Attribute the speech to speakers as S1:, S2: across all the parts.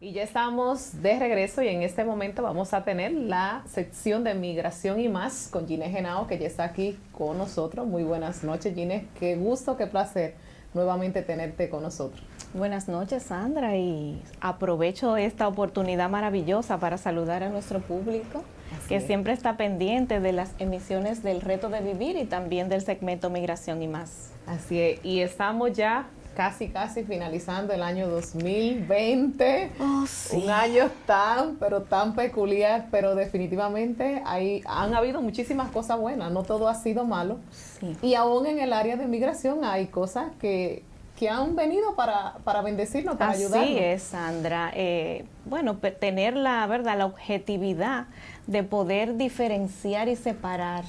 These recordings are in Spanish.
S1: Y ya estamos de regreso y en este momento vamos a tener la sección de migración y más con Ginés Henao, que ya está aquí con nosotros. Muy buenas noches, Ginés. Qué gusto, qué placer nuevamente tenerte con nosotros.
S2: Buenas noches, Sandra, y aprovecho esta oportunidad maravillosa para saludar a nuestro público, que siempre está pendiente de las emisiones del Reto de Vivir y también del segmento Migración y más.
S1: Así es, y estamos ya casi finalizando el año 2020,
S2: sí.
S1: Un año tan peculiar, pero definitivamente han habido muchísimas cosas buenas, no todo ha sido malo,
S2: Sí.
S1: y aún en el área de migración hay cosas que han venido para bendecirnos, para ayudarnos.
S2: Así es, Sandra. Tener la objetividad de poder diferenciar y separar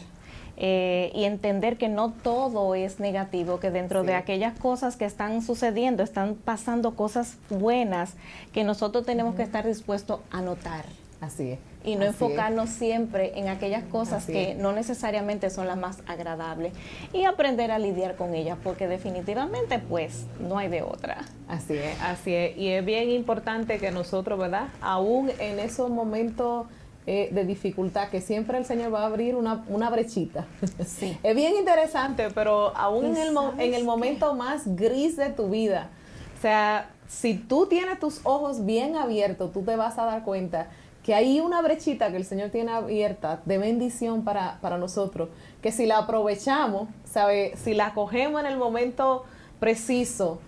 S2: y entender que no todo es negativo, que dentro de aquellas cosas que están sucediendo, están pasando cosas buenas que nosotros tenemos que estar dispuestos a notar.
S1: Así es.
S2: Y no enfocarnos siempre en aquellas cosas que no necesariamente son las más agradables y aprender a lidiar con ellas, porque definitivamente pues no hay de otra.
S1: Así es. Y es bien importante que nosotros, ¿verdad? Aún en esos momentos de dificultad, que siempre el Señor va a abrir una brechita.
S2: Sí.
S1: Es bien interesante, pero aún en el momento más gris de tu vida, o sea, si tú tienes tus ojos bien abiertos, tú te vas a dar cuenta que hay una brechita que el Señor tiene abierta de bendición para nosotros, que si la aprovechamos, ¿sabe? Si la cogemos en el momento preciso,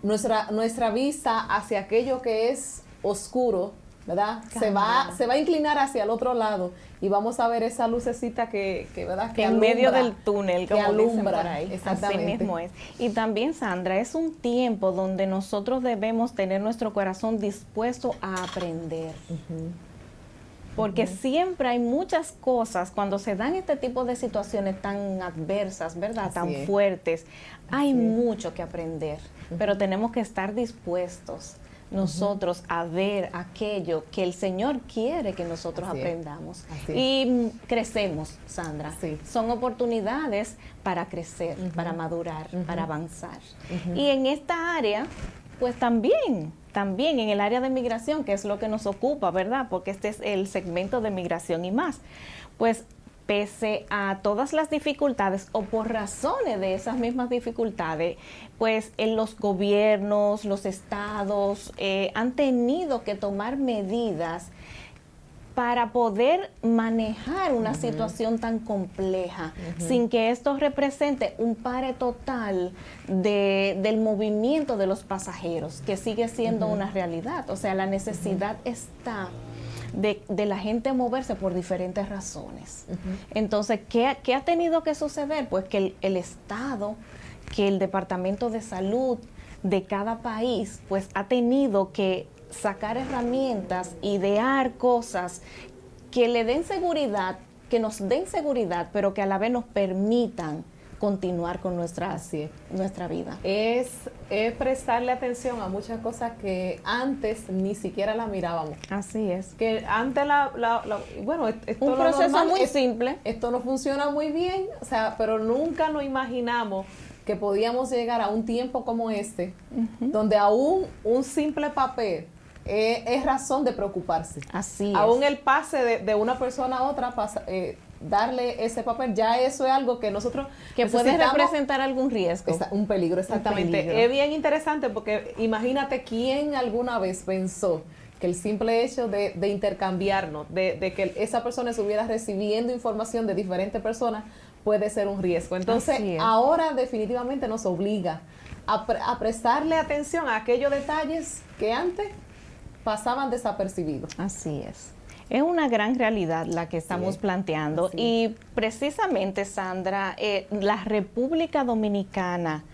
S1: nuestra vista hacia aquello que es oscuro, ¿verdad? Se va a inclinar hacia el otro lado y vamos a ver esa lucecita ¿verdad?
S2: Que en medio del túnel, como
S1: alumbra,
S2: dicen por ahí.
S1: exactamente.
S2: Así mismo es. Y también, Sandra, es un tiempo donde nosotros debemos tener nuestro corazón dispuesto a aprender. Porque siempre hay muchas cosas, cuando se dan este tipo de situaciones tan adversas, ¿verdad? Tan fuertes, hay mucho que aprender, pero tenemos que estar dispuestos nosotros a ver aquello que el Señor quiere que nosotros aprendamos. Y crecemos, Sandra. Son oportunidades para crecer, para madurar, para avanzar. Y en esta área, pues también en el área de migración, que es lo que nos ocupa, ¿verdad? Porque este es el segmento de migración y más. Pues pese a todas las dificultades o por razones de esas mismas dificultades, pues en los gobiernos, los estados han tenido que tomar medidas para poder manejar una situación tan compleja, sin que esto represente un pare total del movimiento de los pasajeros, que sigue siendo una realidad. O sea, la necesidad está de la gente moverse por diferentes razones. Entonces, ¿qué ha tenido que suceder? Pues que el Estado, que el Departamento de Salud de cada país, pues ha tenido que sacar herramientas, idear cosas que le den seguridad, que nos den seguridad, pero que a la vez nos permitan continuar con nuestra vida.
S1: Es prestarle atención a muchas cosas que antes ni siquiera la mirábamos.
S2: Así es.
S1: Que antes esto
S2: un proceso muy simple.
S1: Esto no funciona muy bien, o sea, pero nunca nos imaginamos que podíamos llegar a un tiempo como este, donde aún un simple papel es razón de preocuparse.
S2: Así es.
S1: Aún el pase de una persona a otra, darle ese papel, ya eso es algo que nosotros
S2: que puede representar algún riesgo.
S1: Un peligro, exactamente.
S2: Un peligro.
S1: Es bien interesante porque imagínate quién alguna vez pensó que el simple hecho de intercambiarnos, de que esa persona estuviera recibiendo información de diferentes personas, puede ser un riesgo. Entonces, ahora definitivamente nos obliga a prestarle atención a aquellos detalles que antes pasaban desapercibidos.
S2: Así es. Es una gran realidad la que estamos planteando. Y precisamente, Sandra, la República Dominicana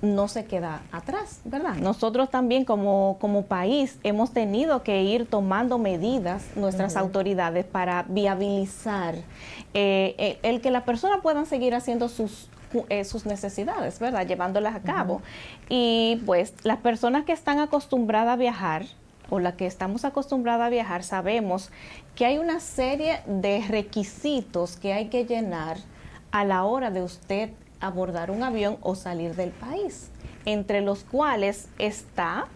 S2: no se queda atrás, ¿verdad? Nosotros también como país hemos tenido que ir tomando medidas, nuestras autoridades, para viabilizar el que las personas puedan seguir haciendo sus necesidades, ¿verdad? Llevándolas a cabo. Y pues las personas que están acostumbradas a viajar, o la que estamos acostumbradas a viajar, sabemos que hay una serie de requisitos que hay que llenar a la hora de usted abordar un avión o salir del país, entre los cuales está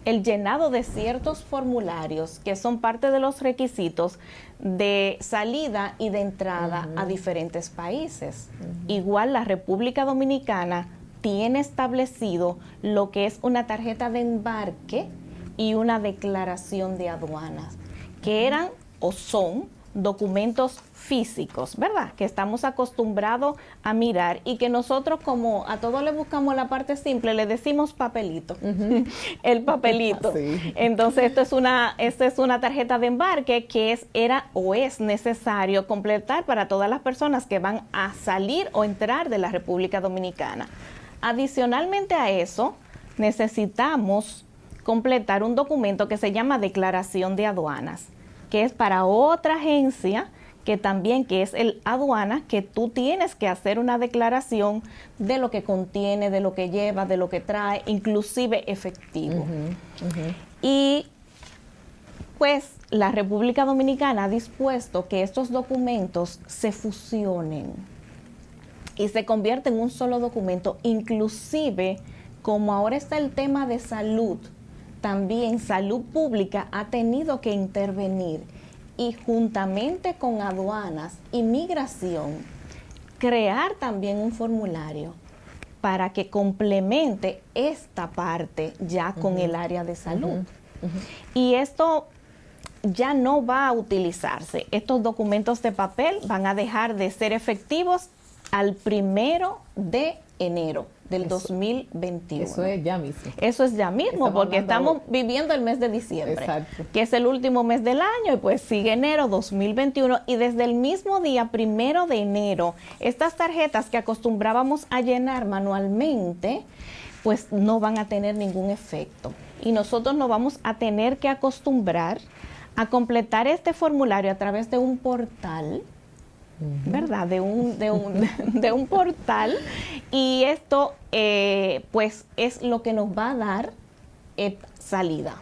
S2: el llenado de ciertos formularios que son parte de los requisitos de salida y de entrada a diferentes países. Igual la República Dominicana tiene establecido lo que es una tarjeta de embarque y una declaración de aduanas, que eran o son documentos físicos, ¿verdad? Que estamos acostumbrados a mirar y que nosotros, como a todos le buscamos la parte simple, le decimos papelito, el papelito.
S1: Sí.
S2: Entonces, esta es una tarjeta de embarque que era o es necesario completar para todas las personas que van a salir o entrar de la República Dominicana. Adicionalmente a eso, necesitamos completar un documento que se llama declaración de aduanas, que es para otra agencia que es el aduana, que tú tienes que hacer una declaración de lo que contiene, de lo que lleva, de lo que trae, inclusive efectivo. Y pues la República Dominicana ha dispuesto que estos documentos se fusionen y se convierten en un solo documento, inclusive como ahora está el tema de salud, también Salud Pública ha tenido que intervenir y juntamente con aduanas y migración crear también un formulario para que complemente esta parte ya con el área de salud. Y esto ya no va a utilizarse. Estos documentos de papel van a dejar de ser efectivos al 1 de enero del 2021.
S1: Eso es ya mismo.
S2: Eso es ya mismo, porque estamos viviendo el mes de diciembre, que es el último mes del año, y pues sigue enero 2021, y desde el mismo día 1 de enero, estas tarjetas que acostumbrábamos a llenar manualmente, pues no van a tener ningún efecto. Y nosotros nos vamos a tener que acostumbrar a completar este formulario a través de un portal, ¿verdad? De un portal, y esto pues es lo que nos va a dar salida.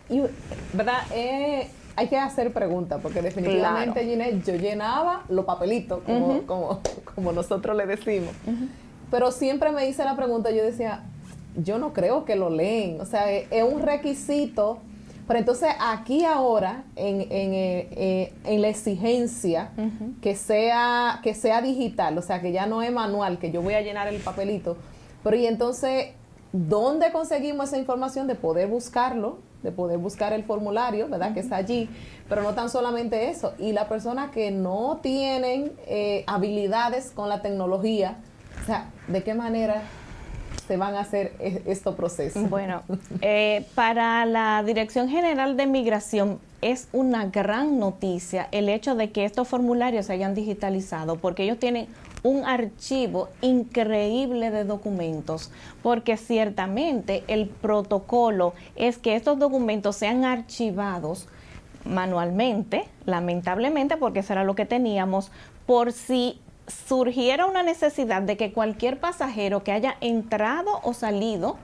S1: Y, ¿verdad? Hay que hacer preguntas, porque definitivamente, claro, Ginette, yo llenaba los papelitos, como nosotros le decimos, pero siempre me hice la pregunta, yo decía, yo no creo que lo leen, o sea, es un requisito. Pero entonces aquí ahora, en la exigencia que sea digital, o sea, que ya no es manual, que yo voy a llenar el papelito, pero y entonces, ¿dónde conseguimos esa información de poder buscarlo, de poder buscar el formulario, ¿verdad? Que está allí, pero no tan solamente eso, y las personas que no tienen habilidades con la tecnología, o sea, ¿de qué manera se van a hacer estos procesos?
S2: Bueno, para la Dirección General de Migración es una gran noticia el hecho de que estos formularios se hayan digitalizado, porque ellos tienen un archivo increíble de documentos, porque ciertamente el protocolo es que estos documentos sean archivados manualmente, lamentablemente, porque eso era lo que teníamos, por si surgiera una necesidad de que cualquier pasajero que haya entrado o salido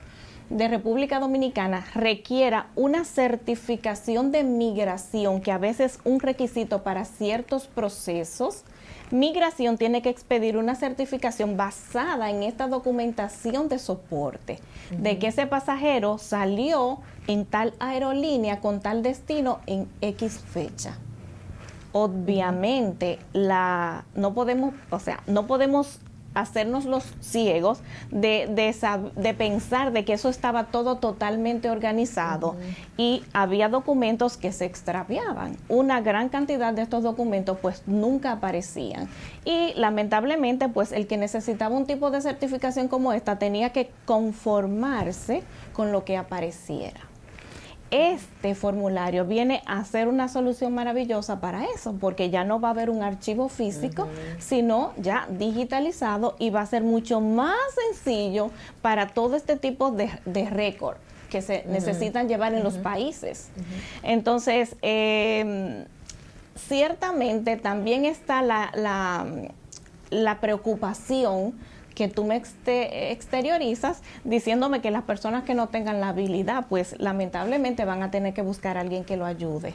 S2: de República Dominicana requiera una certificación de migración, que a veces es un requisito para ciertos procesos. Migración tiene que expedir una certificación basada en esta documentación de soporte, de que ese pasajero salió en tal aerolínea con tal destino en X fecha. Obviamente no podemos hacernos los ciegos de pensar de que eso estaba todo totalmente organizado, y había documentos que se extraviaban. Una gran cantidad de estos documentos pues nunca aparecían, y lamentablemente pues el que necesitaba un tipo de certificación como esta tenía que conformarse con lo que apareciera. Este formulario viene a ser una solución maravillosa para eso, porque ya no va a haber un archivo físico, sino ya digitalizado, y va a ser mucho más sencillo para todo este tipo de récord que se necesitan llevar en los países. Entonces, ciertamente también está la preocupación que tú me exteriorizas diciéndome que las personas que no tengan la habilidad, pues lamentablemente van a tener que buscar a alguien que lo ayude.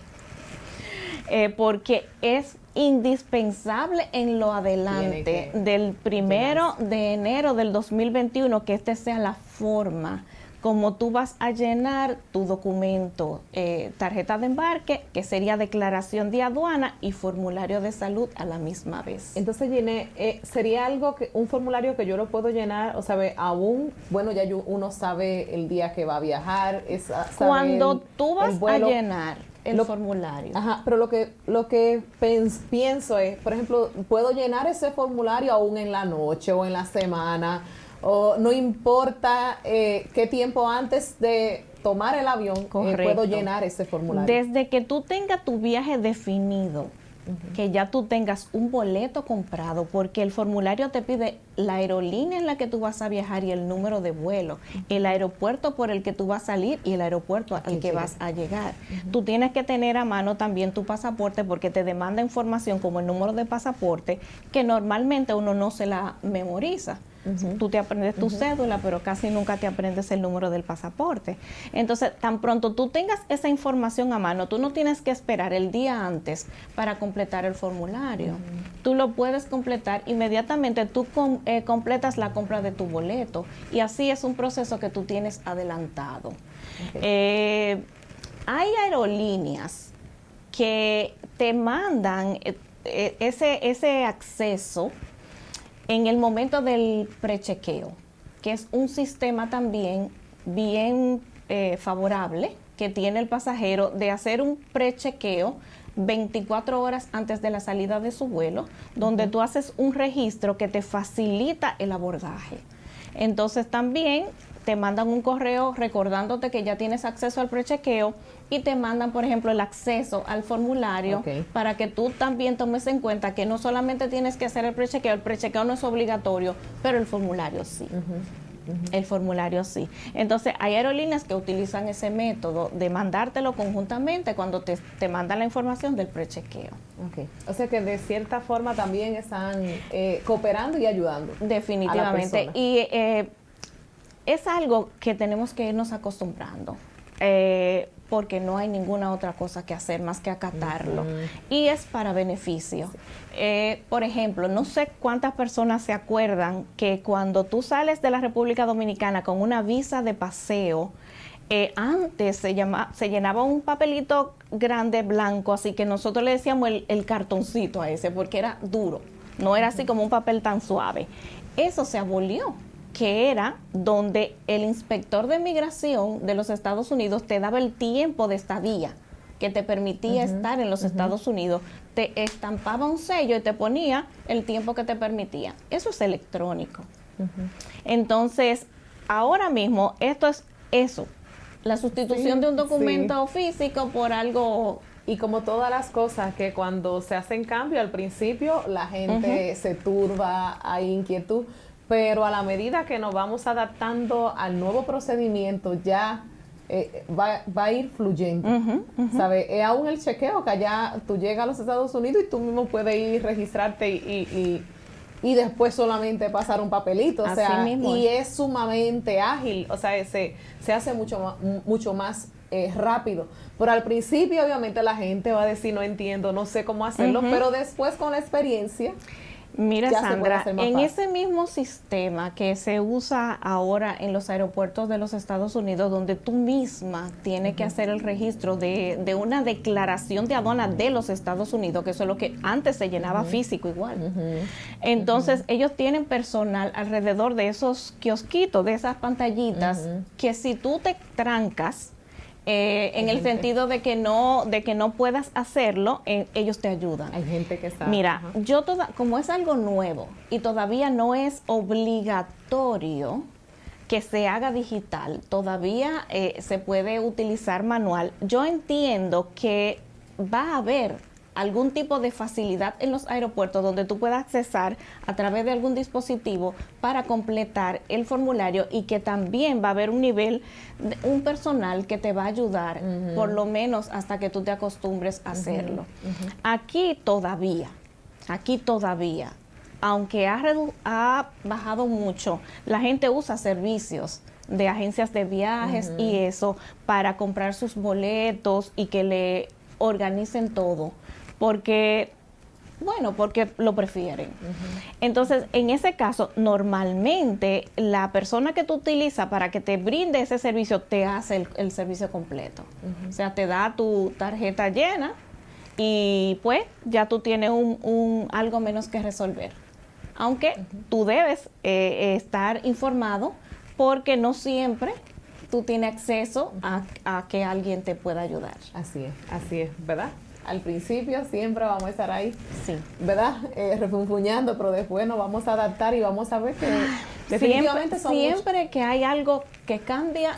S2: Porque es indispensable en lo adelante del 1 de enero del 2021 que esta sea la forma cómo tú vas a llenar tu documento, tarjeta de embarque, que sería declaración de aduana y formulario de salud a la misma vez.
S1: Entonces, Gine, sería un formulario que yo lo puedo llenar, o sea, aún, bueno, ya uno sabe el día que va a viajar.
S2: Cuando tú vas a llenar el formulario.
S1: Ajá, pero lo que pienso es, por ejemplo, puedo llenar ese formulario aún en la noche o en la semana, o no importa qué tiempo antes de tomar el avión puedo llenar ese formulario.
S2: Desde que tú tengas tu viaje definido, que ya tú tengas un boleto comprado, porque el formulario te pide la aerolínea en la que tú vas a viajar y el número de vuelo, el aeropuerto por el que tú vas a salir y el aeropuerto al que vas a llegar. Tú tienes que tener a mano también tu pasaporte, porque te demanda información como el número de pasaporte, que normalmente uno no se la memoriza. Tú te aprendes tu cédula, pero casi nunca te aprendes el número del pasaporte. Entonces, tan pronto tú tengas esa información a mano, tú no tienes que esperar el día antes para completar el formulario. Tú lo puedes completar inmediatamente, tú completas la compra de tu boleto, y así es un proceso que tú tienes adelantado. Hay aerolíneas que te mandan ese acceso en el momento del prechequeo, que es un sistema también bien favorable que tiene el pasajero de hacer un prechequeo 24 horas antes de la salida de su vuelo, donde tú haces un registro que te facilita el abordaje. Entonces también te mandan un correo recordándote que ya tienes acceso al prechequeo, y te mandan, por ejemplo, el acceso al formulario para que tú también tomes en cuenta que no solamente tienes que hacer el prechequeo no es obligatorio, pero el formulario sí. El formulario sí. Entonces, hay aerolíneas que utilizan ese método de mandártelo conjuntamente cuando te mandan la información del prechequeo.
S1: O sea que de cierta forma también están cooperando y ayudando.
S2: Definitivamente.
S1: A la persona.
S2: Y es algo que tenemos que irnos acostumbrando. Porque no hay ninguna otra cosa que hacer más que acatarlo. Y es para beneficio. Por ejemplo, no sé cuántas personas se acuerdan que cuando tú sales de la República Dominicana con una visa de paseo, antes se llenaba un papelito grande blanco, así que nosotros le decíamos el cartoncito a ese, porque era duro, no era así como un papel tan suave. Eso se abolió, que era donde el inspector de migración de los Estados Unidos te daba el tiempo de estadía que te permitía estar en los Estados Unidos, te estampaba un sello y te ponía el tiempo que te permitía. Eso es electrónico. Entonces, ahora mismo, esto es eso, la sustitución de un documento físico por algo.
S1: Y como todas las cosas, que cuando se hacen cambios al principio, la gente se turba, hay inquietud, pero a la medida que nos vamos adaptando al nuevo procedimiento, ya va a ir fluyendo, ¿sabes? Aún el chequeo, que allá tú llegas a los Estados Unidos y tú mismo puedes ir, registrarte y después solamente pasar un papelito, o sea, y es sumamente ágil, o sea, se hace mucho más rápido. Pero al principio, obviamente, la gente va a decir, no entiendo, no sé cómo hacerlo, pero después con la experiencia...
S2: Mira, Sandra, en ese mismo sistema que se usa ahora en los aeropuertos de los Estados Unidos, donde tú misma tienes que hacer el registro de una declaración de aduana de los Estados Unidos, que eso es lo que antes se llenaba físico igual. Entonces, ellos tienen personal alrededor de esos kiosquitos, de esas pantallitas, que si tú te trancas, en el sentido de que no puedas hacerlo, ellos te ayudan.
S1: Hay gente que está...
S2: Mira, como es algo nuevo y todavía no es obligatorio que se haga digital, todavía se puede utilizar manual. Yo entiendo que va a haber algún tipo de facilidad en los aeropuertos donde tú puedas accesar a través de algún dispositivo para completar el formulario, y que también va a haber un personal que te va a ayudar por lo menos hasta que tú te acostumbres a hacerlo. Aquí todavía, aunque ha bajado mucho, la gente usa servicios de agencias de viajes y eso para comprar sus boletos y que le organicen todo. Porque bueno, porque lo prefieren. Entonces, en ese caso, normalmente la persona que tú utilizas para que te brinde ese servicio te hace el servicio completo. O sea, te da tu tarjeta llena y pues ya tú tienes algo menos que resolver. Aunque tú debes estar informado porque no siempre tú tienes acceso a que alguien te pueda ayudar.
S1: Así es, ¿verdad? Al principio siempre vamos a estar ahí,
S2: sí,
S1: ¿verdad? Refunfuñando, pero después nos vamos a adaptar y vamos a ver que definitivamente
S2: siempre que hay algo que cambia,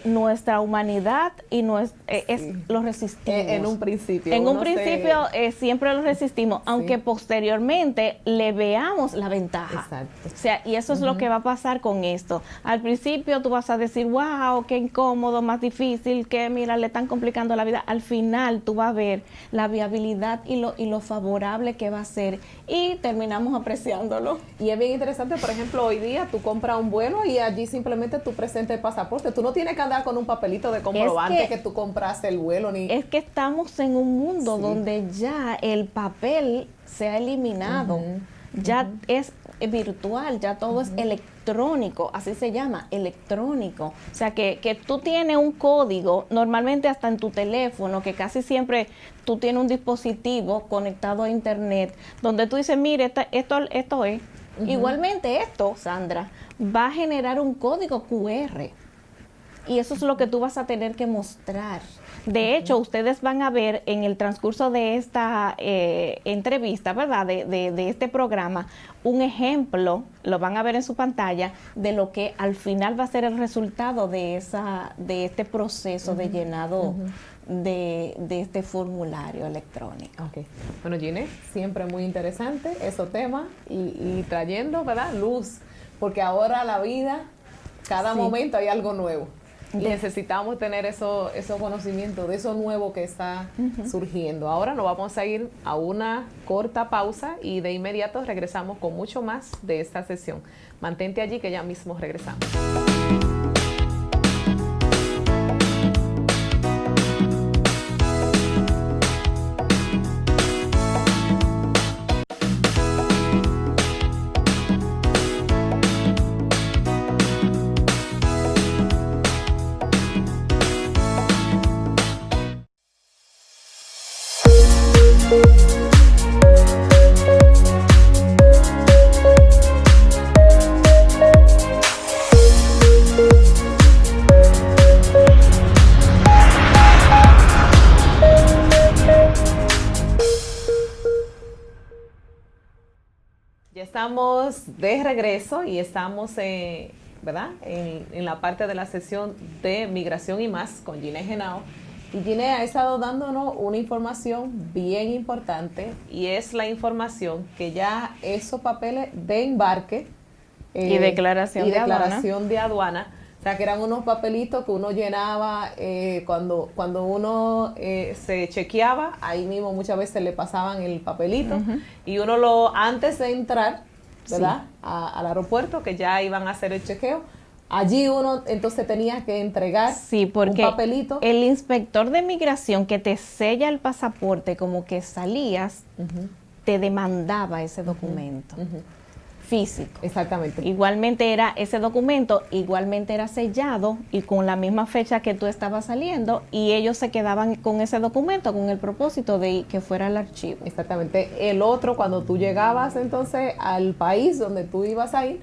S2: nuestra humanidad y lo resistimos.
S1: En un principio.
S2: En un principio siempre lo resistimos, aunque posteriormente le veamos la ventaja.
S1: Exacto.
S2: O sea, y eso es lo que va a pasar con esto. Al principio tú vas a decir, wow, qué incómodo, más difícil, que mira, le están complicando la vida. Al final tú vas a ver la viabilidad y lo favorable que va a ser y terminamos apreciándolo.
S1: Y es bien interesante, por ejemplo, hoy día tú compras un vuelo y allí simplemente tú presentas el pasaporte. Tú no tienes que andar con un papelito de comprobante que tú compraste el vuelo. Es
S2: que estamos en un mundo donde ya el papel se ha eliminado. Ya es virtual, ya todo es electrónico, así se llama, electrónico. O sea, que tú tienes un código, normalmente hasta en tu teléfono, que casi siempre tú tienes un dispositivo conectado a internet, donde tú dices, mire, esto es. Igualmente esto, Sandra, va a generar un código QR. Y eso es lo que tú vas a tener que mostrar. De hecho, ustedes van a ver en el transcurso de esta entrevista, ¿verdad? De este programa, un ejemplo, lo van a ver en su pantalla, de lo que al final va a ser el resultado de este proceso de llenado de este formulario electrónico.
S1: Okay. Bueno, Ginette, siempre muy interesante esos temas y trayendo, ¿verdad?, luz, porque ahora la vida, cada momento hay algo nuevo. Y necesitamos tener esos conocimientos de eso nuevo que está surgiendo. Ahora nos vamos a ir a una corta pausa y de inmediato regresamos con mucho más de esta sesión. Mantente allí que ya mismo regresamos. Ya estamos de regreso y estamos ¿verdad?, en la parte de la sesión de Migración y Más con Ginette Henao. Y Ginette ha estado dándonos una información bien importante y es la información que ya esos papeles de embarque
S2: y declaración
S1: de aduana, o sea, que eran unos papelitos que uno llenaba cuando uno se chequeaba, ahí mismo muchas veces le pasaban el papelito y uno antes de entrar, ¿verdad?, al aeropuerto, que ya iban a hacer el chequeo, allí uno entonces tenía que entregar un papelito.
S2: El inspector de migración que te sella el pasaporte como que salías, te demandaba ese documento. Físico.
S1: Exactamente.
S2: Igualmente era ese documento, igualmente era sellado y con la misma fecha que tú estabas saliendo y ellos se quedaban con ese documento con el propósito de que fuera al archivo.
S1: Exactamente. El otro, cuando tú llegabas entonces al país donde tú ibas a ir,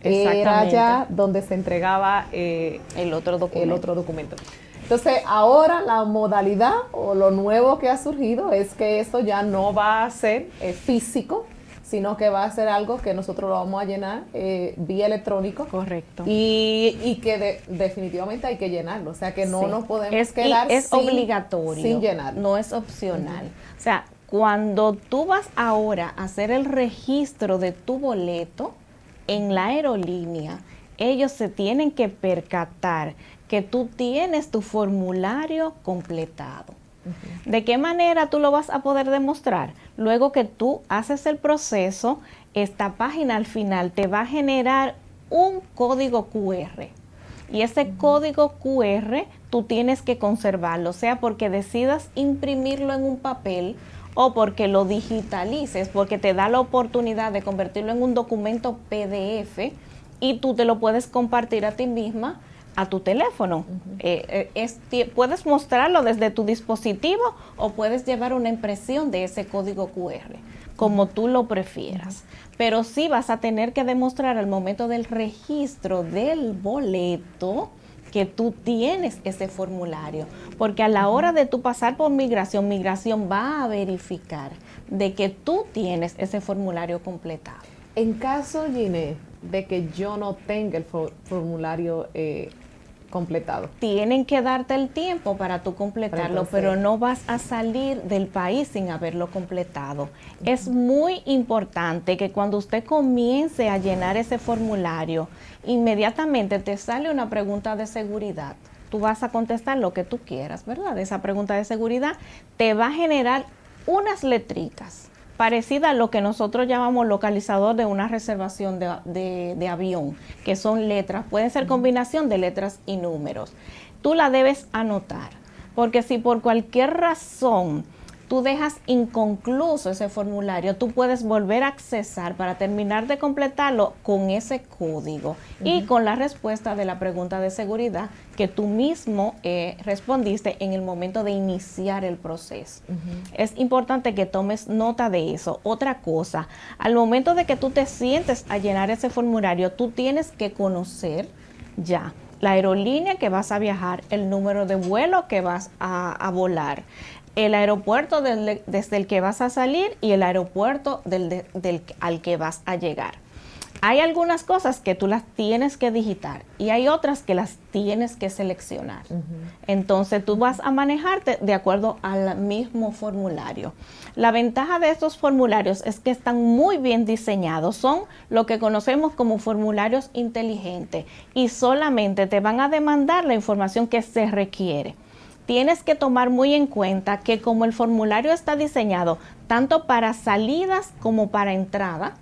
S2: era
S1: ya donde se entregaba
S2: el otro documento.
S1: Entonces, ahora la modalidad o lo nuevo que ha surgido es que esto ya no va a ser físico, sino que va a ser algo que nosotros lo vamos a llenar vía electrónico.
S2: Correcto.
S1: Y que definitivamente hay que llenarlo. O sea, que no nos podemos quedar
S2: obligatorio,
S1: sin llenarlo.
S2: No es opcional. O sea, cuando tú vas ahora a hacer el registro de tu boleto en la aerolínea, ellos se tienen que percatar que tú tienes tu formulario completado. ¿De qué manera tú lo vas a poder demostrar? Luego que tú haces el proceso, esta página al final te va a generar un código QR. Y ese código QR tú tienes que conservarlo, sea porque decidas imprimirlo en un papel o porque lo digitalices, porque te da la oportunidad de convertirlo en un documento PDF y tú te lo puedes compartir a ti misma a tu teléfono. Puedes mostrarlo desde tu dispositivo o puedes llevar una impresión de ese código QR, como tú lo prefieras. Pero sí vas a tener que demostrar al momento del registro del boleto que tú tienes ese formulario, porque a la hora de tú pasar por migración, migración va a verificar de que tú tienes ese formulario completado.
S1: En caso, Ginette, de que yo no tenga el formulario completado.
S2: Tienen que darte el tiempo para tú completarlo, pero no vas a salir del país sin haberlo completado. Es muy importante que cuando usted comience a llenar ese formulario, inmediatamente te sale una pregunta de seguridad. Tú vas a contestar lo que tú quieras, ¿verdad? Esa pregunta de seguridad te va a generar unas letritas parecida a lo que nosotros llamamos localizador de una reservación de avión, que son letras, pueden ser combinación de letras y números. Tú la debes anotar, porque si por cualquier razón tú dejas inconcluso ese formulario, tú puedes volver a accesar para terminar de completarlo con ese código y con la respuesta de la pregunta de seguridad que tú mismo respondiste en el momento de iniciar el proceso. Es importante que tomes nota de eso. Otra cosa, al momento de que tú te sientes a llenar ese formulario, tú tienes que conocer ya la aerolínea que vas a viajar, el número de vuelo que vas a volar, el aeropuerto desde el que vas a salir y el aeropuerto al que vas a llegar. Hay algunas cosas que tú las tienes que digitar y hay otras que las tienes que seleccionar. Entonces tú vas a manejarte de acuerdo al mismo formulario. La ventaja de estos formularios es que están muy bien diseñados. Son lo que conocemos como formularios inteligentes y solamente te van a demandar la información que se requiere. Tienes que tomar muy en cuenta que como el formulario está diseñado tanto para salidas como para entrada,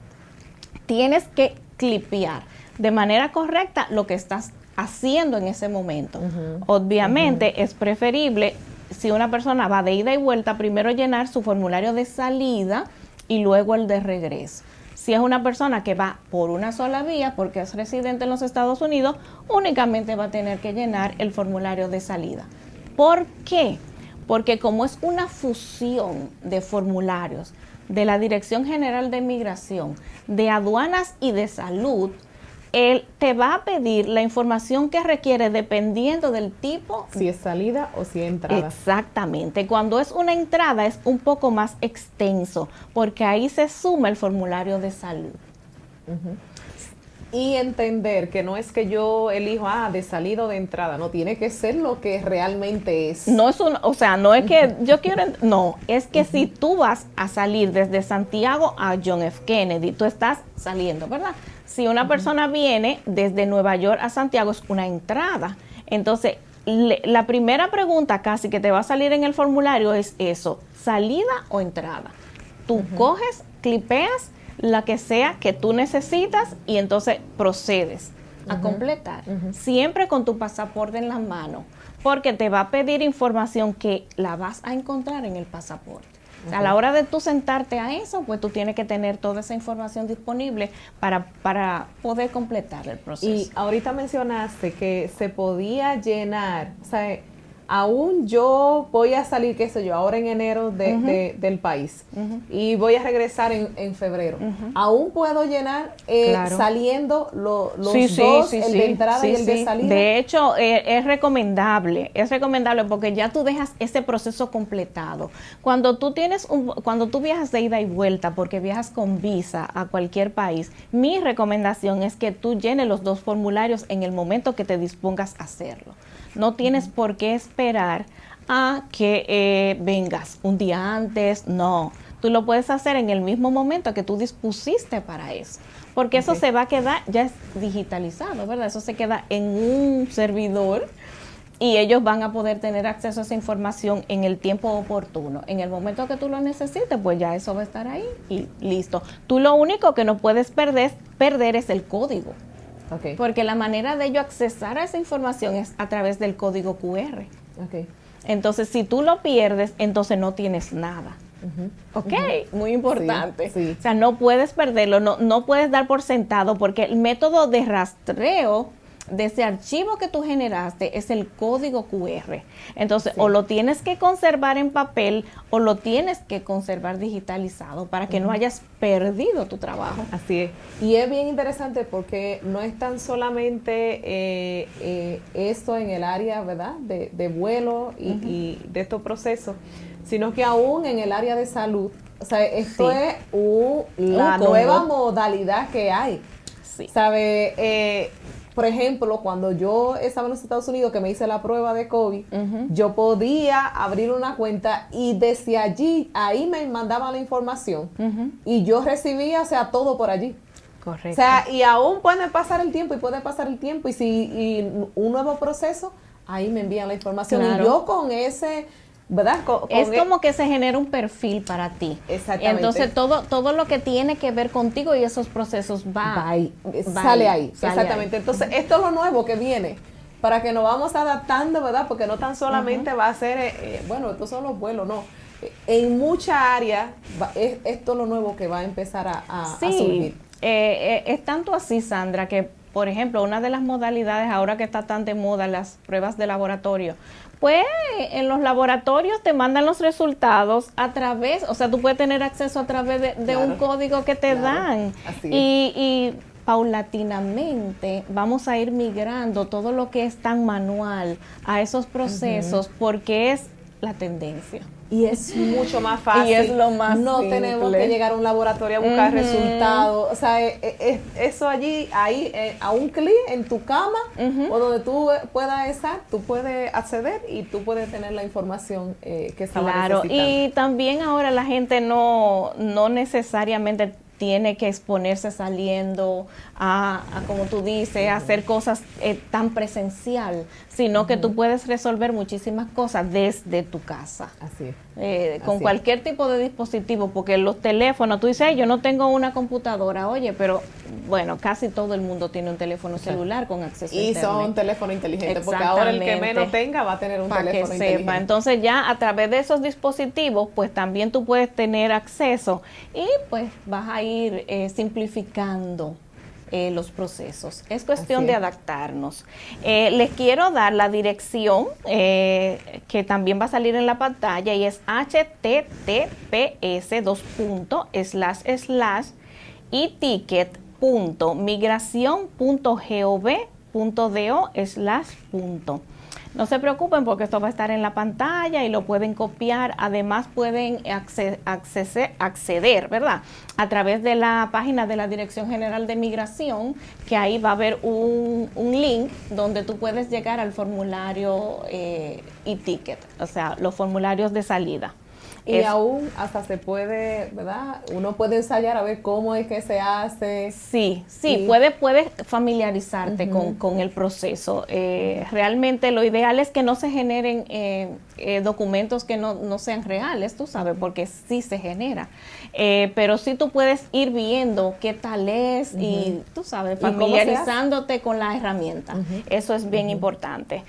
S2: tienes que clipear de manera correcta lo que estás haciendo en ese momento. Obviamente es preferible, si una persona va de ida y vuelta, primero llenar su formulario de salida y luego el de regreso. Si es una persona que va por una sola vía, porque es residente en los Estados Unidos, únicamente va a tener que llenar el formulario de salida. ¿Por qué? Porque como es una fusión de formularios de la Dirección General de Migración, de Aduanas y de Salud, él te va a pedir la información que requiere dependiendo del tipo.
S1: Si es salida o si es entrada.
S2: Exactamente. Cuando es una entrada es un poco más extenso, porque ahí se suma el formulario de salud.
S1: Y entender que no es que yo elijo de salida o de entrada, no, tiene que ser lo que realmente es.
S2: No es no es que yo quiero, no, es que si tú vas a salir desde Santiago a John F. Kennedy, tú estás saliendo, ¿verdad? Si una persona viene desde Nueva York a Santiago es una entrada. Entonces, la primera pregunta casi que te va a salir en el formulario es eso, salida o entrada. Tú coges, clipeas la que sea que tú necesitas y entonces procedes a completar, siempre con tu pasaporte en la mano, porque te va a pedir información que la vas a encontrar en el pasaporte. A la hora de tú sentarte a eso, pues tú tienes que tener toda esa información disponible para poder completar el proceso.
S1: Y ahorita mencionaste que se podía llenar, o sea, aún yo voy a salir, qué sé yo, ahora en enero del país y voy a regresar en febrero. Aún puedo llenar
S2: claro.
S1: Saliendo los dos, el de entrada y el de salida.
S2: De hecho, es recomendable porque ya tú dejas ese proceso completado. Cuando tú viajas de ida y vuelta, porque viajas con visa a cualquier país, mi recomendación es que tú llenes los dos formularios en el momento que te dispongas a hacerlo. No tienes por qué esperar a que vengas un día antes, no. Tú lo puedes hacer en el mismo momento que tú dispusiste para eso, porque eso se va a quedar, ya es digitalizado, ¿verdad? Eso se queda en un servidor y ellos van a poder tener acceso a esa información en el tiempo oportuno. En el momento que tú lo necesites, pues ya eso va a estar ahí y listo. Tú lo único que no puedes perder es el código. Porque la manera de ello accesar a esa información es a través del código QR. Entonces, si tú lo pierdes, entonces no tienes nada. ¿Ok? Muy importante.
S1: Sí, sí.
S2: O sea, no puedes perderlo, no puedes dar por sentado, porque el método de rastreo de ese archivo que tú generaste es el código QR. Entonces, o lo tienes que conservar en papel o lo tienes que conservar digitalizado para que no hayas perdido tu trabajo.
S1: Así es. Y es bien interesante porque no es tan solamente esto en el área, ¿verdad?, de vuelo y de estos procesos, sino que aún en el área de salud. O sea, esto es la nueva modalidad que hay.
S2: Sí.
S1: ¿Sabe? Por ejemplo, cuando yo estaba en los Estados Unidos, que me hice la prueba de COVID, yo podía abrir una cuenta y desde allí, ahí me mandaban la información y yo recibía, o sea, todo por allí.
S2: Correcto.
S1: O sea, y aún puede pasar el tiempo y un nuevo proceso, ahí me envían la información.
S2: Claro.
S1: Y yo con ese... ¿verdad?
S2: Es como que se genera un perfil para ti.
S1: Exactamente.
S2: Entonces todo lo que tiene que ver contigo y esos procesos
S1: sale ahí. Exactamente.
S2: Ahí.
S1: Entonces, esto es lo nuevo que viene para que nos vamos adaptando, ¿verdad? Porque no tan solamente va a ser, bueno, estos son los vuelos, no. En mucha área, esto es lo nuevo que va a empezar a surgir.
S2: Es tanto así, Sandra, que, por ejemplo, una de las modalidades ahora que está tan de moda, las pruebas de laboratorio, pues en los laboratorios te mandan los resultados a través, o sea, tú puedes tener acceso a través de un código que te dan.
S1: Así es.
S2: Y paulatinamente vamos a ir migrando todo lo que es tan manual a esos procesos porque es la tendencia.
S1: Y es mucho más fácil.
S2: Y es lo más
S1: No
S2: simple.
S1: tenemos que llegar a un laboratorio a buscar resultados. O sea, eso allí, ahí, a un clic en tu cama o donde tú puedas estar, tú puedes acceder y tú puedes tener la información que estaba necesitando.
S2: Y también ahora la gente no necesariamente tiene que exponerse saliendo a como tú dices, a hacer cosas tan presencial, sino que tú puedes resolver muchísimas cosas desde tu casa.
S1: Así es.
S2: Con cualquier tipo de dispositivo, porque los teléfonos, tú dices, yo no tengo una computadora, oye, pero bueno, casi todo el mundo tiene un teléfono celular con acceso a internet.
S1: Y son teléfonos inteligentes, porque ahora el que menos tenga va a tener un teléfono inteligente.
S2: Entonces ya a través de esos dispositivos, pues también tú puedes tener acceso y pues vas a ir simplificando los procesos. Es cuestión de adaptarnos. Les quiero dar la dirección que también va a salir en la pantalla y es https://eticket.migracion.gov.do/. No se preocupen porque esto va a estar en la pantalla y lo pueden copiar. Además pueden acceder, ¿verdad?, a través de la página de la Dirección General de Migración, que ahí va a haber un link donde tú puedes llegar al formulario e-ticket, o sea, los formularios de salida.
S1: Y aún hasta se puede, ¿verdad? Uno puede ensayar a ver cómo es que se hace.
S2: Sí, puedes familiarizarte con el proceso. Realmente lo ideal es que no se generen documentos que no sean reales, tú sabes, porque sí se genera. Pero sí tú puedes ir viendo qué tal es y tú sabes, familiarizándote con la herramienta. Eso es bien importante.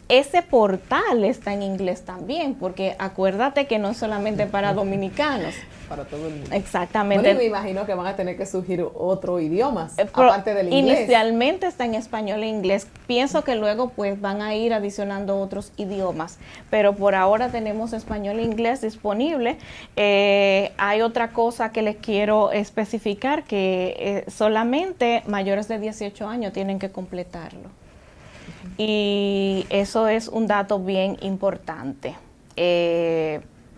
S2: Ese portal está en inglés también, porque acuérdate que no es solamente para dominicanos.
S1: Para todo el mundo.
S2: Exactamente.
S1: Bueno, y me imagino que van a tener que surgir otros idiomas, aparte del inglés.
S2: Inicialmente está en español e inglés. Pienso que luego pues van a ir adicionando otros idiomas, pero por ahora tenemos español e inglés disponible. Hay otra cosa que les quiero especificar, que solamente mayores de 18 años tienen que completarlo. Y eso es un dato bien importante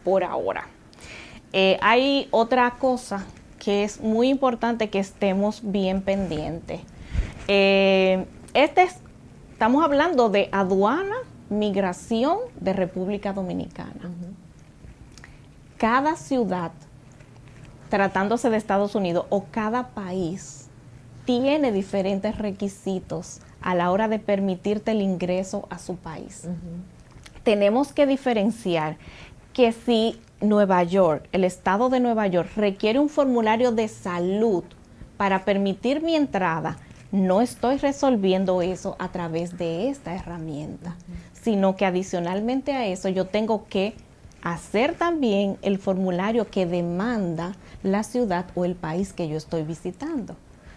S2: por ahora. Hay otra cosa que es muy importante que estemos bien pendientes. Estamos hablando de aduana, migración de República Dominicana. Cada ciudad, tratándose de Estados Unidos, o cada país, tiene diferentes requisitos a la hora de permitirte el ingreso a su país. Tenemos que diferenciar que si Nueva York, el estado de Nueva York, requiere un formulario de salud para permitir mi entrada, no estoy resolviendo eso a través de esta herramienta, sino que adicionalmente a eso yo tengo que hacer también el formulario que demanda la ciudad o el país que yo estoy visitando.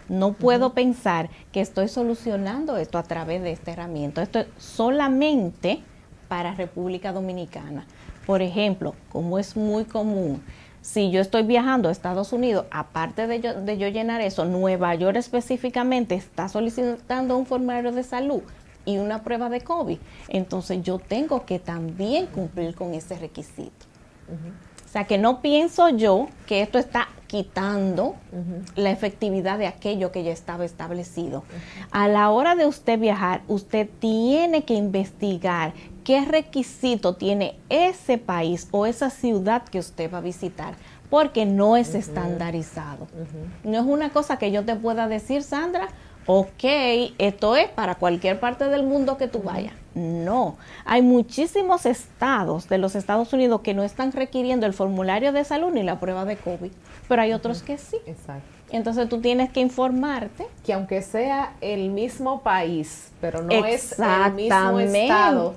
S2: No puedo pensar que estoy solucionando esto a través de esta herramienta. Esto es solamente para República Dominicana. Por ejemplo, como es muy común, si yo estoy viajando a Estados Unidos, aparte de yo llenar eso, Nueva York específicamente está solicitando un formulario de salud y una prueba de COVID. Entonces yo tengo que también cumplir con ese requisito. O sea, que no pienso yo que esto está quitando la efectividad de aquello que ya estaba establecido. A la hora de usted viajar, usted tiene que investigar qué requisito tiene ese país o esa ciudad que usted va a visitar, porque no es estandarizado. No es una cosa que yo te pueda decir, Sandra, ok, esto es para cualquier parte del mundo que tú vayas. No, hay muchísimos estados de los Estados Unidos que no están requiriendo el formulario de salud ni la prueba de COVID, pero hay otros que sí.
S1: Exacto.
S2: Entonces tú tienes que informarte.
S1: Que aunque sea el mismo país, pero no es el mismo estado,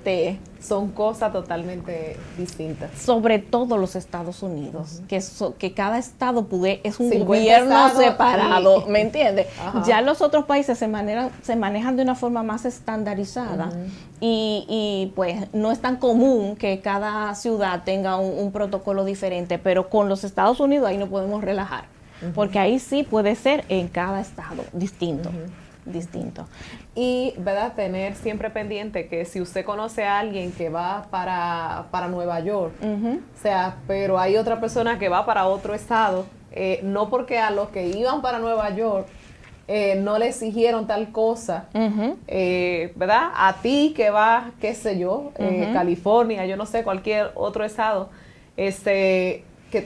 S1: son cosas totalmente distintas.
S2: Sobre todo los Estados Unidos, que cada estado es un
S1: 50
S2: gobierno
S1: estados
S2: separado, ¿me entiendes?
S1: Ajá.
S2: Ya los otros países se manejan de una forma más estandarizada y pues no es tan común que cada ciudad tenga un protocolo diferente, pero con los Estados Unidos ahí no podemos relajar. Porque ahí sí puede ser en cada estado distinto.
S1: Y, ¿verdad? Tener siempre pendiente que si usted conoce a alguien que va para Nueva York, o sea, pero hay otra persona que va para otro estado, no porque a los que iban para Nueva York no le exigieron tal cosa, ¿verdad? A ti que va, qué sé yo, California, yo no sé, cualquier otro estado,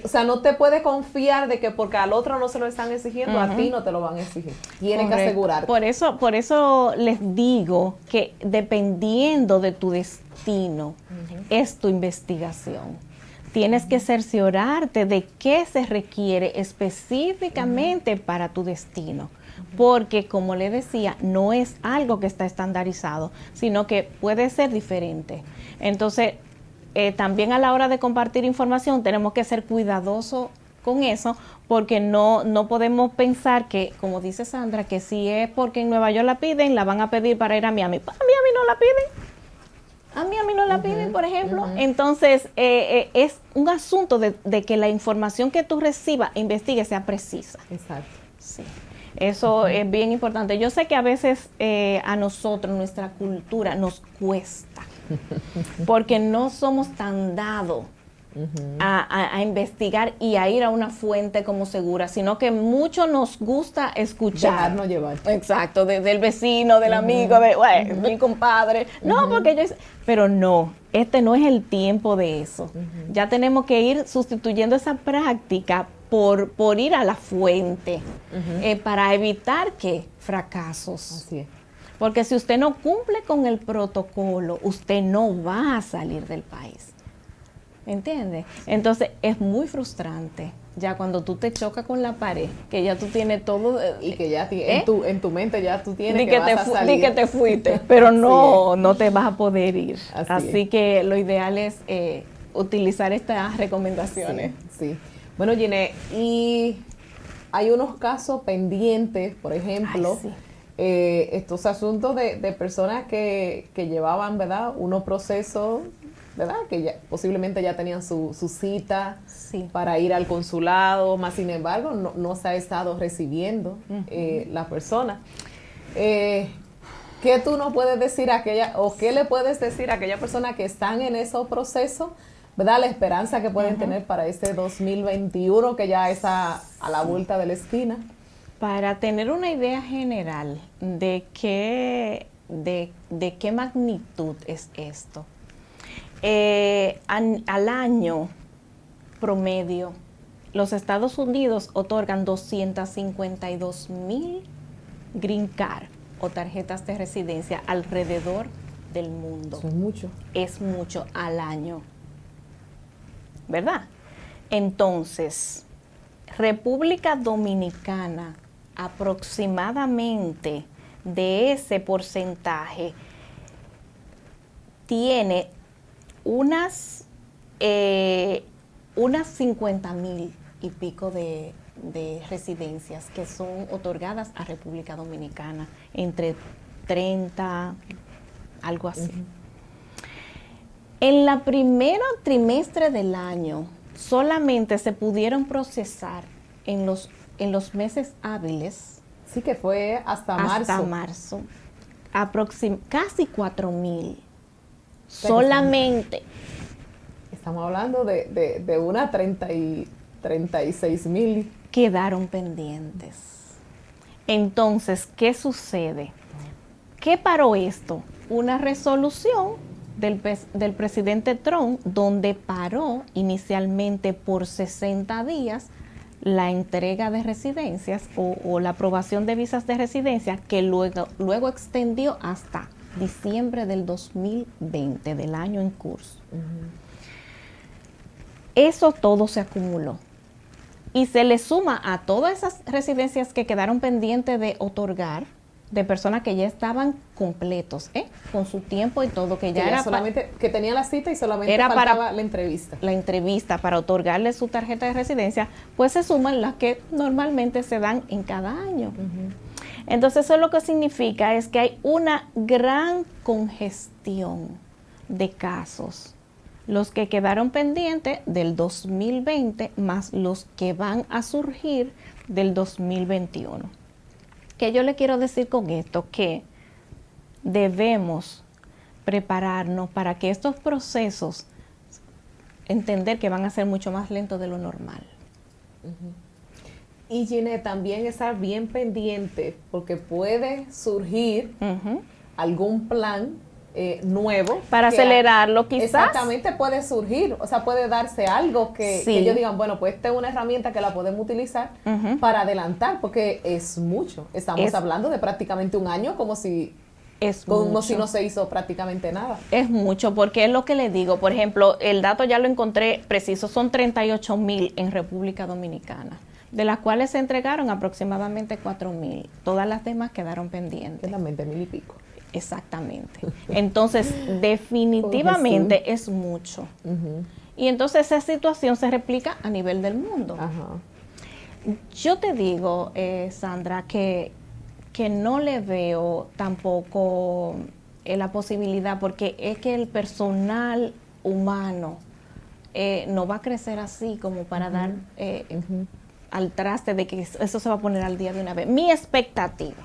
S1: o sea, no te puedes confiar de que porque al otro no se lo están exigiendo, a ti no te lo van a exigir. Tienes que asegurarte.
S2: Por eso les digo que dependiendo de tu destino, es tu investigación. Tienes que cerciorarte de qué se requiere específicamente para tu destino. Porque, como le decía, no es algo que está estandarizado, sino que puede ser diferente. Entonces, también a la hora de compartir información tenemos que ser cuidadosos con eso, porque no podemos pensar que, como dice Sandra, que si es porque en Nueva York la piden, la van a pedir para ir a Miami. A Miami no la piden. A Miami no la piden, por ejemplo. Entonces, es un asunto de que la información que tú recibas e investigues sea precisa.
S1: Exacto.
S2: Sí. Eso es bien importante. Yo sé que a veces a nosotros, nuestra cultura, nos cuesta. Porque no somos tan dados a investigar y a ir a una fuente como segura, sino que mucho nos gusta escuchar.
S1: Dejarnos llevar.
S2: Exacto, del vecino, del amigo, del compadre. No, porque yo... Pero no, este no es el tiempo de eso. Ya tenemos que ir sustituyendo esa práctica por ir a la fuente, para evitar que fracasos.
S1: Así es.
S2: Porque si usted no cumple con el protocolo, usted no va a salir del país. ¿Entiende? Entonces, es muy frustrante ya cuando tú te chocas con la pared, que ya tú tienes todo...
S1: y que ya en tu mente ya tú tienes que vas a salir.
S2: Di que te fuiste, pero no te vas a poder ir. Así que lo ideal es utilizar estas recomendaciones.
S1: Sí. Bueno, Giné, y hay unos casos pendientes, por ejemplo...
S2: Ay, sí.
S1: Estos asuntos de personas que llevaban, ¿verdad?, unos procesos, ¿verdad?, que ya, posiblemente ya tenían su cita para ir al consulado, más sin embargo no se ha estado recibiendo la persona. ¿Qué tú no puedes decir qué le puedes decir a aquella persona que están en esos procesos, ¿verdad?, la esperanza que pueden tener para este 2021 que ya está a la vuelta de la esquina?
S2: Para tener una idea general de qué magnitud es esto, al año promedio, los Estados Unidos otorgan 252,000 Green Card o tarjetas de residencia alrededor del mundo.
S1: Eso es mucho.
S2: Es mucho al año, ¿verdad? Entonces, República Dominicana, aproximadamente de ese porcentaje, tiene unas unas 50,000 y pico de residencias que son otorgadas a República Dominicana, entre 30, algo así. En la primera trimestre del año, solamente se pudieron procesar en los meses hábiles.
S1: Sí, que fue hasta marzo.
S2: Casi 4,000. Solamente.
S1: Estamos hablando de una 36,000.
S2: Quedaron pendientes. Entonces, ¿qué sucede? ¿Qué paró esto? Una resolución del presidente Trump, donde paró inicialmente por 60 días la entrega de residencias o la aprobación de visas de residencia, que luego extendió hasta diciembre del 2020, del año en curso. Eso todo se acumuló. Y se le suma a todas esas residencias que quedaron pendientes de otorgar, de personas que ya estaban completos, con su tiempo y todo, que ya era
S1: solamente que tenía la cita y solamente era faltaba para la entrevista.
S2: La entrevista para otorgarle su tarjeta de residencia, pues se suman las que normalmente se dan en cada año. Entonces eso lo que significa es que hay una gran congestión de casos. Los que quedaron pendientes del 2020 más los que van a surgir del 2021. ¿Qué yo le quiero decir con esto? Que debemos prepararnos para que estos procesos, entender que van a ser mucho más lentos de lo normal.
S1: Y Ginette, también estar bien pendiente, porque puede surgir algún plan nuevo.
S2: Para acelerarlo quizás.
S1: Exactamente, puede surgir, o sea, puede darse algo que ellos digan, bueno, pues esta es una herramienta que la podemos utilizar para adelantar, porque es mucho. Estamos hablando de prácticamente un año, como si no se hizo prácticamente nada.
S2: Es mucho, porque es lo que le digo. Por ejemplo, el dato ya lo encontré preciso, son 38,000 en República Dominicana, de las cuales se entregaron aproximadamente 4,000. Todas las demás quedaron pendientes.
S1: Exactamente, 1,000 y pico.
S2: Exactamente. Entonces, definitivamente es mucho. Y entonces esa situación se replica a nivel del mundo. Yo te digo, Sandra, que no le veo tampoco la posibilidad, porque es que el personal humano no va a crecer así como para dar al traste de que eso se va a poner al día de una vez. Mi expectativa,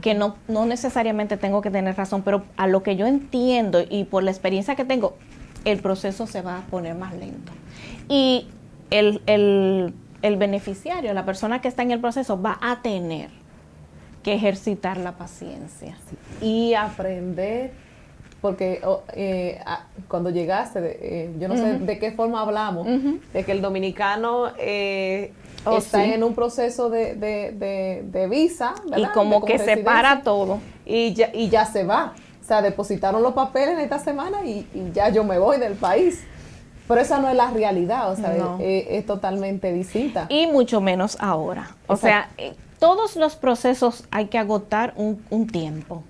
S2: que no necesariamente tengo que tener razón, pero a lo que yo entiendo y por la experiencia que tengo, el proceso se va a poner más lento. Y el beneficiario, la persona que está en el proceso, va a tener que ejercitar la paciencia.
S1: Y aprender, porque cuando llegaste, yo no sé de qué forma hablamos, de que el dominicano está en un proceso de visa, ¿verdad?
S2: Y como que se para todo.
S1: Y ya se va. O sea, depositaron los papeles en esta semana y ya yo me voy del país. Pero esa no es la realidad, o sea, es totalmente distinta.
S2: Y mucho menos ahora. O sea, todos los procesos hay que agotar un tiempo.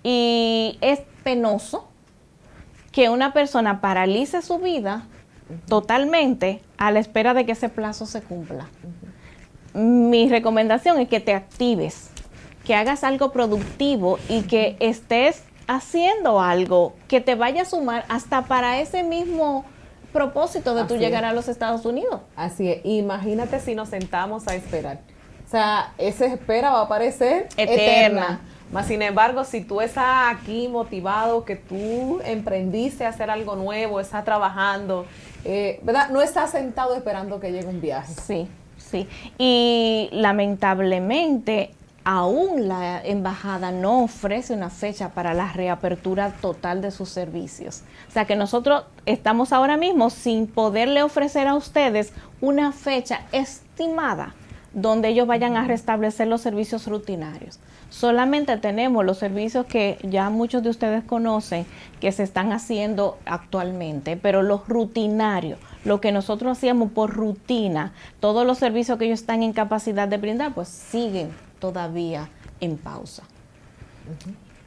S2: Y es penoso que una persona paralice su vida totalmente a la espera de que ese plazo se cumpla. Mi recomendación es que te actives, que hagas algo productivo y que estés haciendo algo que te vaya a sumar hasta para ese mismo propósito de tú llegar a los Estados Unidos.
S1: Así es. Imagínate si nos sentamos a esperar. O sea, esa espera va a parecer eterna. Mas, sin embargo, si tú estás aquí motivado, que tú emprendiste a hacer algo nuevo, estás trabajando, ¿verdad? No estás sentado esperando que llegue un viaje.
S2: Sí, sí. Y lamentablemente, aún la embajada no ofrece una fecha para la reapertura total de sus servicios. O sea que nosotros estamos ahora mismo sin poderle ofrecer a ustedes una fecha estimada donde ellos vayan a restablecer los servicios rutinarios. Solamente tenemos los servicios que ya muchos de ustedes conocen que se están haciendo actualmente, pero los rutinarios, lo que nosotros hacíamos por rutina, todos los servicios que ellos están en capacidad de brindar, pues siguen todavía en pausa.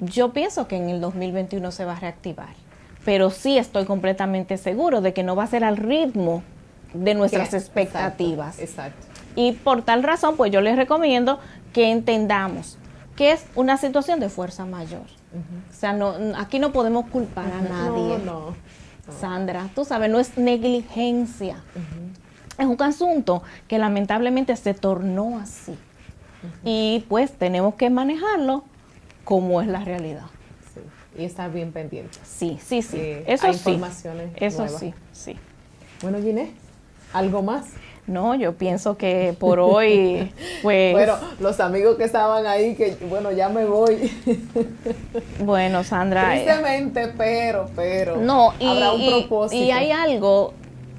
S2: Yo pienso que en el 2021 se va a reactivar, pero sí estoy completamente seguro de que no va a ser al ritmo de nuestras expectativas.
S1: Exacto.
S2: Y por tal razón, pues yo les recomiendo que entendamos que es una situación de fuerza mayor. O sea, aquí no podemos culpar a nadie.
S1: No.
S2: Sandra, tú sabes, no es negligencia. Es un asunto que lamentablemente se tornó así. Y pues tenemos que manejarlo como es la realidad.
S1: Sí. Y estar bien pendiente.
S2: Sí. Eso
S1: hay
S2: sí.
S1: Informaciones
S2: Eso
S1: nuevas.
S2: sí.
S1: Bueno, Ginés, ¿algo más?
S2: No, yo pienso que por hoy, pues...
S1: Bueno, los amigos que estaban ahí, que bueno, ya me voy.
S2: Bueno, Sandra...
S1: Tristemente, pero
S2: no,
S1: habrá un propósito.
S2: Y hay algo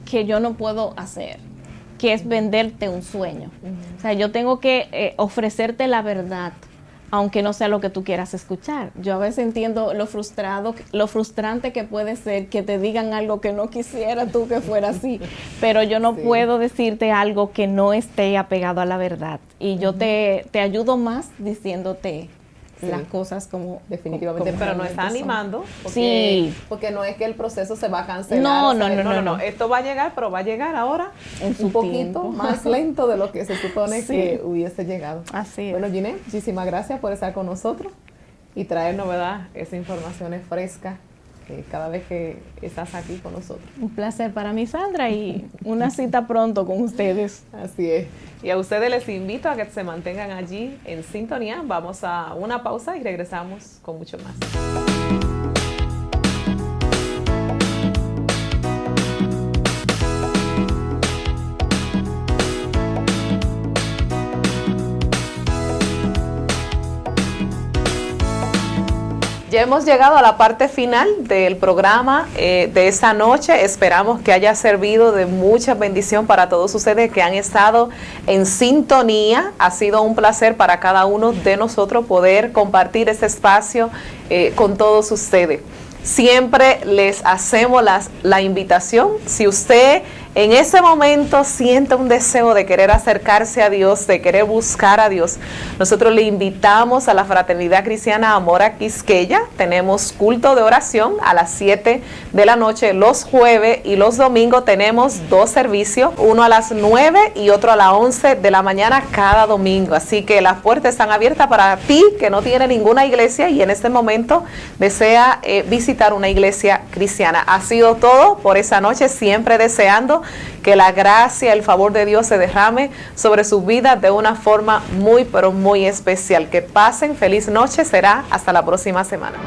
S2: que yo no puedo hacer, que es venderte un sueño. O sea, yo tengo que ofrecerte la verdad, aunque no sea lo que tú quieras escuchar. Yo a veces entiendo lo frustrante que puede ser que te digan algo que no quisiera tú que fuera así, pero yo no puedo decirte algo que no esté apegado a la verdad. Y yo te ayudo más diciéndote las cosas como...
S1: Definitivamente,
S2: como
S1: pero no está
S2: realmente son.
S1: animando. Porque no es que el proceso se va a cancelar.
S2: No.
S1: Esto va a llegar, pero va a llegar ahora
S2: en su
S1: un poquito
S2: tiempo.
S1: más lento de lo que se supone que hubiese llegado.
S2: Así es.
S1: Bueno, Ginés, muchísimas gracias por estar con nosotros y traernos, ¿verdad?, esa información es fresca cada vez que estás aquí con nosotros.
S2: Un placer para mí, Sandra, y una cita pronto con ustedes.
S1: Así es. Y a ustedes les invito a que se mantengan allí en sintonía. Vamos a una pausa y regresamos con mucho más. Ya hemos llegado a la parte final del programa de esta noche. Esperamos que haya servido de mucha bendición para todos ustedes que han estado en sintonía. Ha sido un placer para cada uno de nosotros poder compartir este espacio con todos ustedes. Siempre les hacemos la invitación. Si usted en ese momento siente un deseo de querer acercarse a Dios, de querer buscar a Dios, nosotros le invitamos a la Fraternidad Cristiana Amor Quisqueya. Tenemos culto de oración a las 7 de la noche los jueves, y los domingos tenemos 2 servicios, uno a las 9 y otro a las 11 de la mañana cada domingo. Así que las puertas están abiertas para ti que no tiene ninguna iglesia y en este momento desea visitar una iglesia cristiana. Ha sido todo por esa noche, siempre deseando que la gracia, el favor de Dios se derrame sobre su vida de una forma muy, pero muy especial. Que pasen feliz noche, será hasta la próxima semana.